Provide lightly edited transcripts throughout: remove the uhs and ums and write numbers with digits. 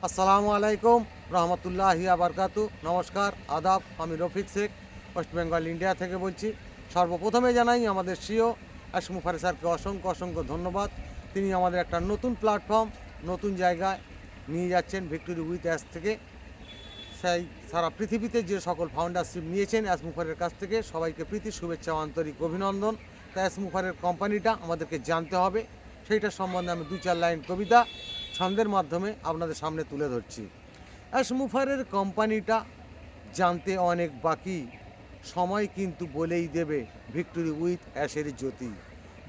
আসসালামু আলাইকুম রহমতুল্লাহি আবরকাতু। নমস্কার, আদাব। আমি রফিক শেখ, ওয়েস্ট বেঙ্গল ইন্ডিয়া থেকে বলছি। সর্বপ্রথমে জানাই আমাদের সিও আশমু ফারি স্যারকে অসংখ্য অসংখ্য ধন্যবাদ। তিনি আমাদের একটা নতুন প্ল্যাটফর্ম, নতুন জায়গায় নিয়ে যাচ্ছেন ভিক্টোরি উইথ অ্যাস থেকে। সেই সারা পৃথিবীতে যে সকল ফাউন্ডারশিপ নিয়েছেন অ্যাসমুফারের কাছ থেকে সবাইকে প্রীতি শুভেচ্ছা ও আন্তরিক অভিনন্দন। তা অ্যাসমুফারের কোম্পানিটা আমাদেরকে জানতে হবে, সেইটার সম্বন্ধে আমি দু চার লাইন কবিতা ছন্দের মাধ্যমে আপনাদের সামনে তুলে ধরছি। অ্যাসমুফারের কোম্পানিটা জানতে অনেক বাকি, সময় কিন্তু বলেই দেবে ভিক্টোরি উইথ অ্যাশের জ্যোতি।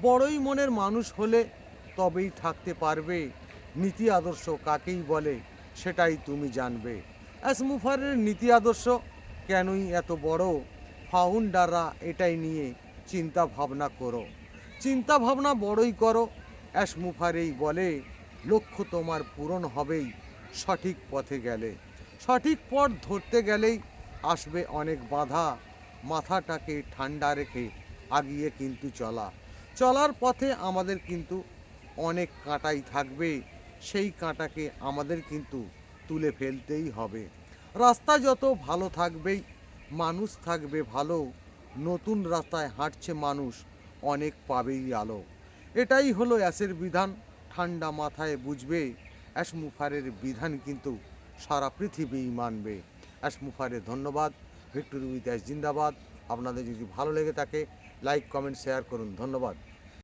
বড়ই মনের মানুষ হলে তবেই থাকতে পারবে, নীতি আদর্শ কাকেই বলে সেটাই তুমি জানবে। অ্যাসমুফারের নীতি আদর্শ কেনই এত বড়, ফাউন্ডাররা এটাই নিয়ে চিন্তা ভাবনা করো। চিন্তা ভাবনা বড়ই করো, অ্যাসমুফারেই বলে লক্ষ্য তোমার পূরণ হবেই সঠিক পথে গেলে। সঠিক পথ ধরতে গেলেই আসবে অনেক বাধা, মাথাটাকে ঠান্ডা রেখে আগিয়ে কিন্তু চলার পথে আমাদের কিন্তু অনেক কাঁটাই থাকবে, সেই কাঁটাকে আমাদের কিন্তু তুলে ফেলতেই হবে। রাস্তা যত ভালো থাকবেই মানুষ থাকবে ভালো, নতুন রাস্তায় হাঁটছে মানুষ অনেক পাবেই আলো। এটাই হলো অ্যাসের বিধান, ঠান্ডা মাথায় বুঝবে, অ্যাসমুফারের বিধান কিন্তু সারা পৃথিবীই মানবে। অ্যাসমুফারের ধন্যবাদ। ভিক্টোরি উইথ অ্যাস জিন্দাবাদ। আপনাদের যদি ভালো লেগে থাকে লাইক কমেন্ট শেয়ার করুন। ধন্যবাদ।